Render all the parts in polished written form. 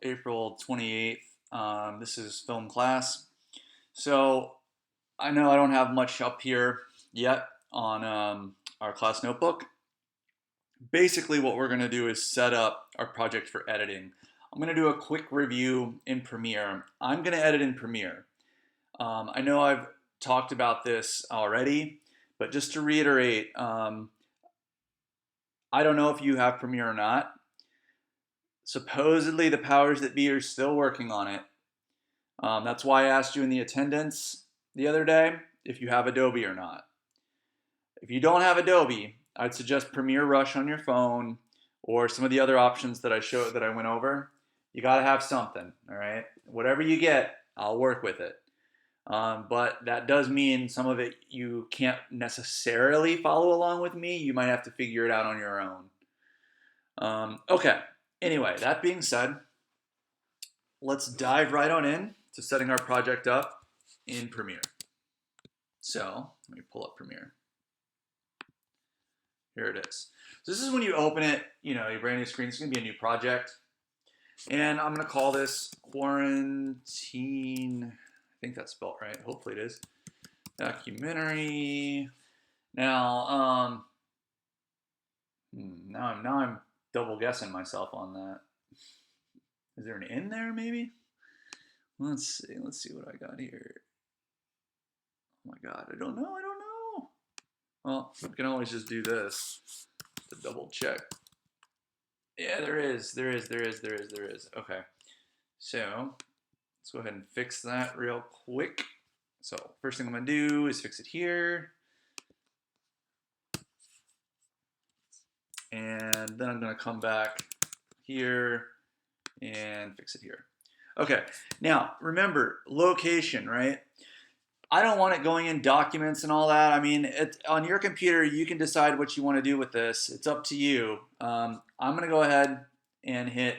April 28th. This is film class. So I know I don't have much up here yet on our class notebook. Basically, what we're going to do is set up our project for editing. I'm going to do a quick review in Premiere. I'm going to edit in Premiere. I know I've talked about this already, but just to reiterate, I don't know if you have Premiere or not. Supposedly the powers that be are still working on it. That's why I asked you in the attendance the other day if you have Adobe or not. If you don't have Adobe, I'd suggest Premiere Rush on your phone or some of the other options that I went over. You got to have something, all right? Whatever you get, I'll work with it. But that does mean some of it you can't necessarily follow along with me. You might have to figure it out on your own. Okay. Anyway, that being said, let's dive right on in to setting our project up in Premiere. So let me pull up Premiere. Here it is. So this is when you open it, your brand new screen. It's going to be a new project. And I'm going to call this Quarantine. I think that's spelled right. Hopefully it is. Documentary. Now, now I'm double guessing myself on that. Is there an N there maybe? Let's see what I got here. Oh my God, I don't know. Well, we can always just do this to double check. Yeah, there is. Okay, so let's go ahead and fix that real quick. So first thing I'm gonna do is fix it here. And then I'm gonna come back here and fix it here. Okay, now remember, location, right? I don't want it going in documents and all that. I mean, on your computer, you can decide what you want to do with this. It's up to you. I'm going to go ahead and hit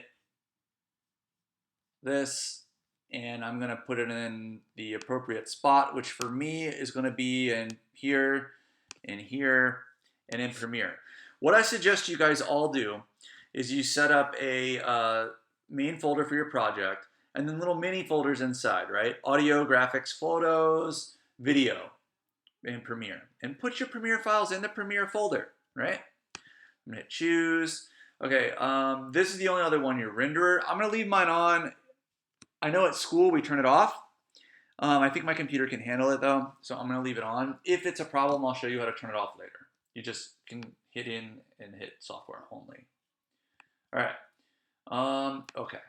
this, and I'm going to put it in the appropriate spot, which for me is going to be in here, and here, and in Premiere. What I suggest you guys all do is you set up a main folder for your project, and then little mini folders inside, right? Audio, graphics, photos, video in Premiere. And put your Premiere files in the Premiere folder, right? I'm gonna hit choose. Okay, this is the only other one, your renderer. I'm gonna leave mine on. I know at school we turn it off. I think my computer can handle it though, so I'm gonna leave it on. If it's a problem, I'll show you how to turn it off later. You just can hit in and hit software only. All right, okay.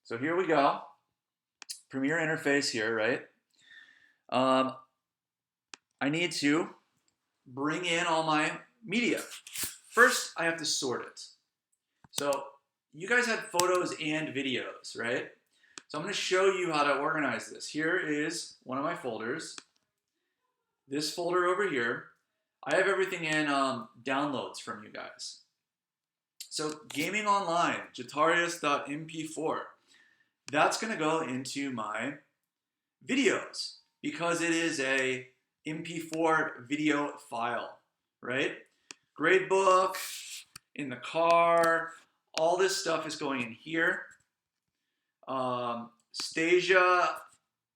So here we go. Premiere interface here, right? I need to bring in all my media. First, I have to sort it. So you guys had photos and videos, right? So I'm going to show you how to organize this. Here is one of my folders. This folder over here, I have everything in downloads from you guys. So Gaming Online, Jatarius.mp4. That's going to go into my videos because it is a MP4 video file, right? Gradebook, in the car, all this stuff is going in here. Stasia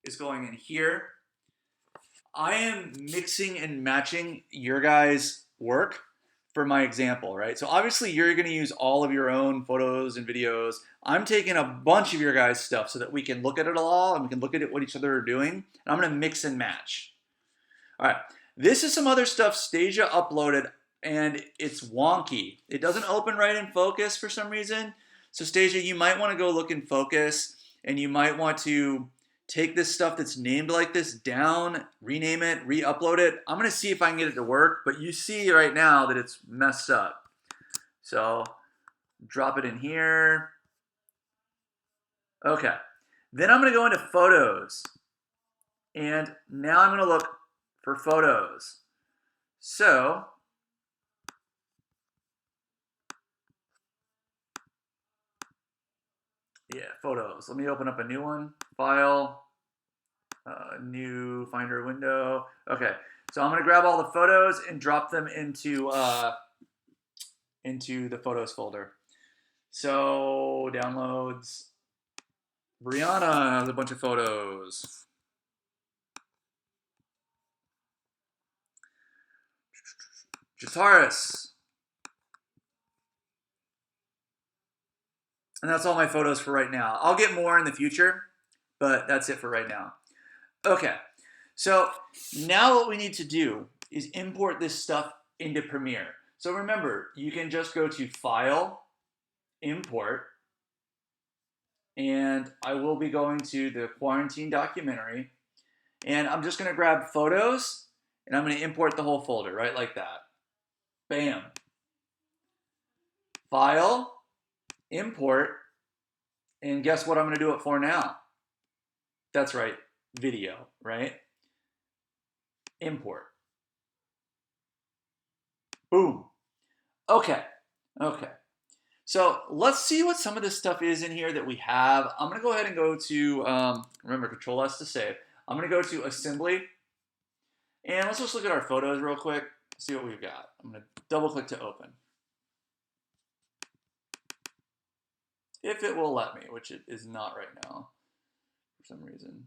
is going in here. I am mixing and matching your guys' work for my example, right? So obviously you're gonna use all of your own photos and videos. I'm taking a bunch of your guys' stuff so that we can look at it all and we can look at what each other are doing. And I'm gonna mix and match. All right, this is some other stuff Stasia uploaded and it's wonky. It doesn't open right in focus for some reason. So Stasia, you might wanna go look in focus and you might want to take this stuff that's named like this down, rename it, re-upload it. I'm gonna see if I can get it to work, but you see right now that it's messed up. So drop it in here. Okay, then I'm gonna go into photos. And now I'm gonna look for photos. So, yeah, photos. Let me open up a new one, file. New Finder window. Okay, so I'm gonna grab all the photos and drop them into the photos folder. So downloads. Brianna has a bunch of photos. Jataris. And that's all my photos for right now. I'll get more in the future, but that's it for right now. Okay, so now what we need to do is import this stuff into Premiere. So remember, you can just go to File, Import, and I will be going to the quarantine documentary, and I'm just gonna grab photos, and I'm gonna import the whole folder, right like that. Bam. File, Import, and guess what I'm gonna do it for now? That's right, video, right? Import. Boom. Okay, okay. So let's see what some of this stuff is in here that we have. I'm gonna go ahead and go to, remember, Control S to save. I'm gonna go to Assembly, and let's just look at our photos real quick, see what we've got. I'm gonna double click to open. If it will let me, which it is not right now, for some reason.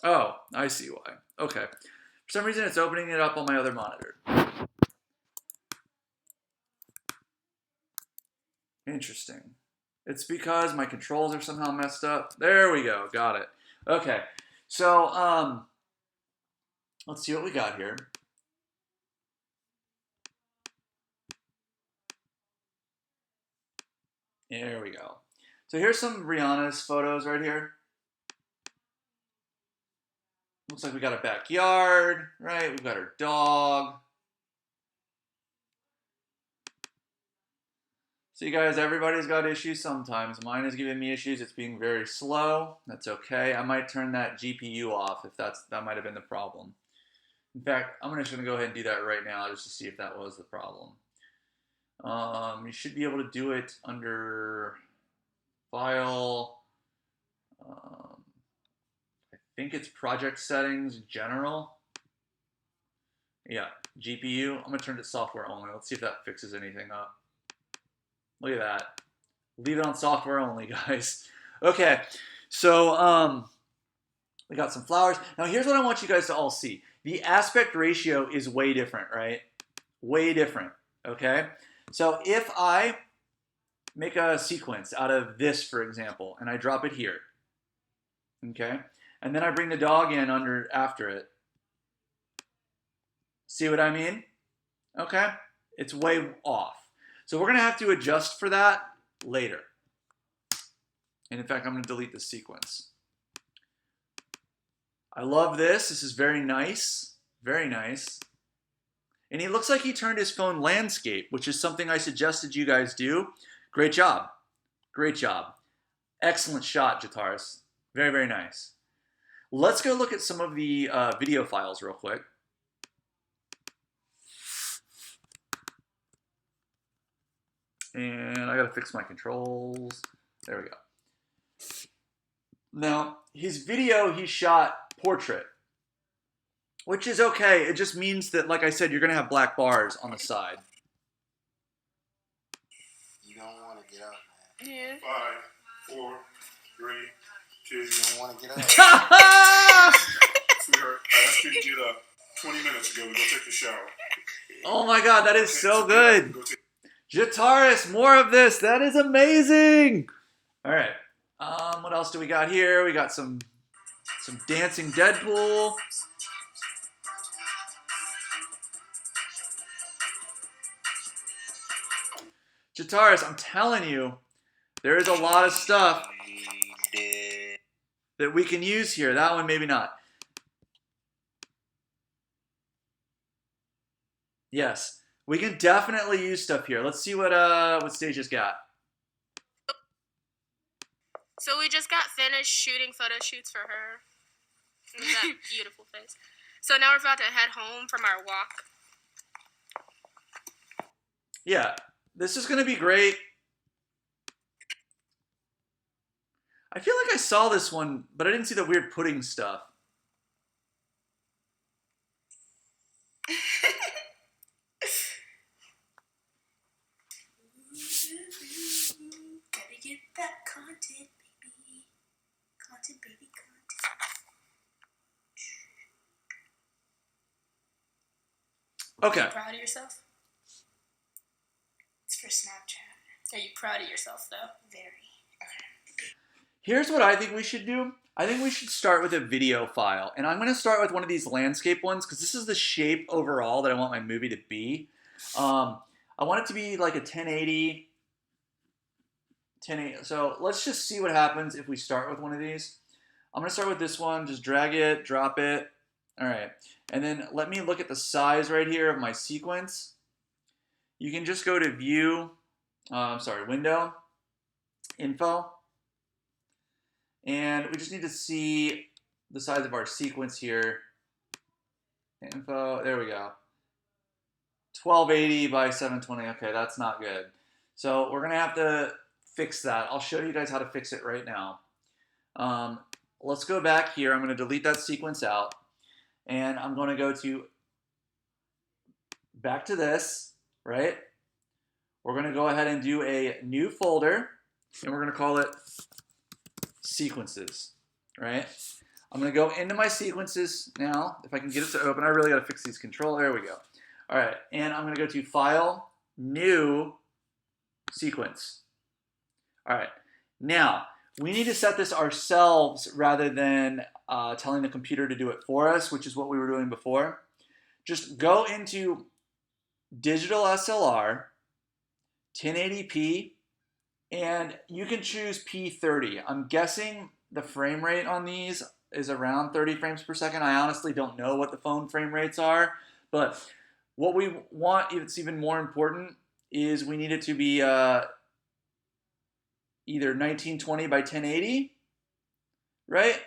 Oh, I see why. Okay. For some reason, it's opening it up on my other monitor. Interesting. It's because my controls are somehow messed up. There we go. Got it. Okay. So, let's see what we got here. There we go. So here's some Rihanna's photos right here. Looks like we got a backyard, right? We've got her dog. See, guys, everybody's got issues sometimes. Mine is giving me issues. It's being very slow. That's okay. I might turn that GPU off if that might have been the problem. In fact, I'm just going to go ahead and do that right now just to see if that was the problem. You should be able to do it under File. I think it's Project Settings, General. Yeah, GPU. I'm going to turn it to software only. Let's see if that fixes anything up. Look at that. Leave it on software only, guys. Okay, so we got some flowers. Now here's what I want you guys to all see. The aspect ratio is way different, right? Way different, okay? So if I make a sequence out of this, for example, and I drop it here, okay? And then I bring the dog in after it. See what I mean? Okay? It's way off. So we're going to have to adjust for that later. And in fact, I'm going to delete this sequence. I love this. This is very nice. Very nice. And he looks like he turned his phone landscape, which is something I suggested you guys do. Great job. Great job. Excellent shot, Jataris. Very, very nice. Let's go look at some of the video files real quick. And I gotta fix my controls. There we go. Now, his video, he shot portrait, which is okay. It just means that, like I said, you're gonna have black bars on the side. You don't want to get up, man. Yeah. 5, 4, 3, 2. You don't want to get up. Sweetheart, I asked you to get up 20 minutes ago to go take a shower. Oh my God, that is so good. Jataris, more of this. That is amazing. All right. What else do we got here? We got some dancing Deadpool. Jataris, I'm telling you, there is a lot of stuff that we can use here. That one, maybe not. Yes, we can definitely use stuff here. Let's see what Stasia's got. So we just got finished shooting photo shoots for her. Look at that beautiful face. So now we're about to head home from our walk. Yeah, this is going to be great. I feel like I saw this one, but I didn't see the weird pudding stuff. Gotta get that content, baby. Content, baby, content. Okay. Are you proud of yourself? It's for Snapchat. Are you proud of yourself, though? Very. Okay. Here's what I think we should do. I think we should start with a video file. And I'm going to start with one of these landscape ones because this is the shape overall that I want my movie to be. I want it to be like a 1080. So let's just see what happens if we start with one of these. I'm going to start with this one. Just drag it, drop it. All right. And then let me look at the size right here of my sequence. You can just go to View, Window, Info. And we just need to see the size of our sequence here. Info, there we go. 1280 by 720. Okay, that's not good. So we're gonna have to fix that. I'll show you guys how to fix it right now. Let's go back here. I'm gonna delete that sequence out. And I'm gonna go to back to this, right? We're gonna go ahead and do a new folder, and we're gonna call it sequences, right? I'm gonna go into my sequences now. If I can get it to open, I really gotta fix these control. There we go. All right, and I'm gonna go to File, New, Sequence. All right, now we need to set this ourselves rather than telling the computer to do it for us, which is what we were doing before. Just go into Digital SLR, 1080p, and you can choose P30. I'm guessing the frame rate on these is around 30 frames per second. I honestly don't know what the phone frame rates are, but what we want, it's even more important, is we need it to be either 1920 by 1080, right?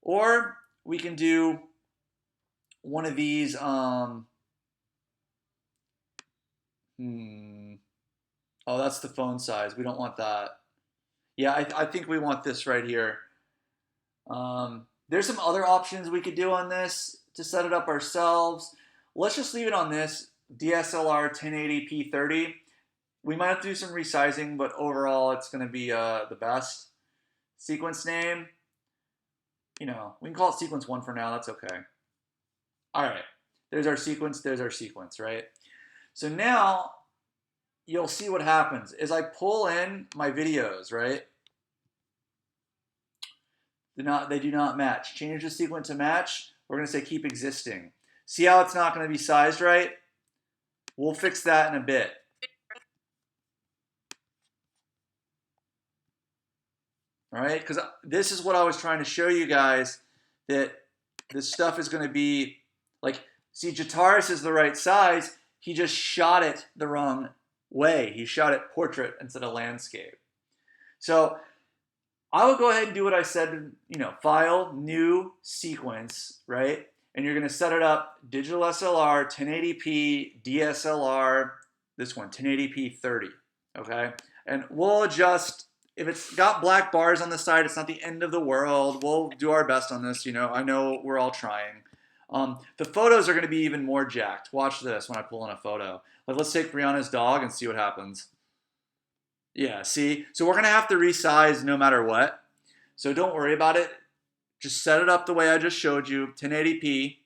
Or we can do one of these, oh, that's the phone size. We don't want that. Yeah, I think we want this right here. There's some other options we could do on this to set it up ourselves. Let's just leave it on this, DSLR 1080p 30. We might have to do some resizing, but overall it's going to be the best. Sequence name, we can call it sequence 1 for now. That's okay. All right, there's our sequence, right? So now you'll see what happens is I pull in my videos, right? They do not match. Change the sequence to match. We're going to say keep existing. See how it's not going to be sized right? We'll fix that in a bit. All right, because this is what I was trying to show you guys, that this stuff is going to be like, see, Jataris is the right size. He just shot it the wrong way. He shot it portrait instead of landscape. So I will go ahead and do what I said, File, New, Sequence, right? And you're going to set it up Digital SLR, 1080p, DSLR, this one, 1080p 30, okay? And we'll adjust. If it's got black bars on the side, it's not the end of the world. We'll do our best on this, I know we're all trying. The photos are going to be even more jacked. Watch this when I pull in a photo. Like, let's take Brianna's dog and see what happens. Yeah, see? So we're going to have to resize no matter what. So don't worry about it. Just set it up the way I just showed you, 1080p.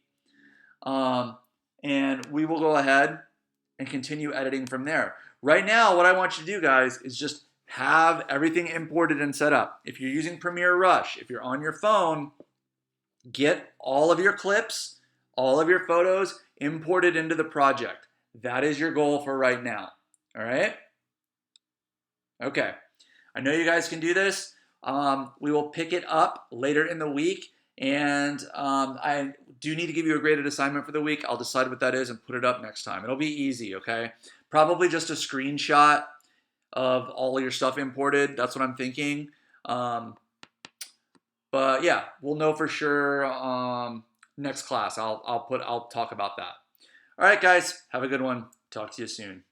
And we will go ahead and continue editing from there. Right now, what I want you to do, guys, is just have everything imported and set up. If you're using Premiere Rush, if you're on your phone, get all of your clips, all of your photos imported into the project. That is your goal for right now. All right? Okay. I know you guys can do this. We will pick it up later in the week. And I do need to give you a graded assignment for the week. I'll decide what that is and put it up next time. It'll be easy, okay? Probably just a screenshot of all of your stuff imported. That's what I'm thinking. But yeah, we'll know for sure next class. I'll talk about that. All right, guys, have a good one. Talk to you soon.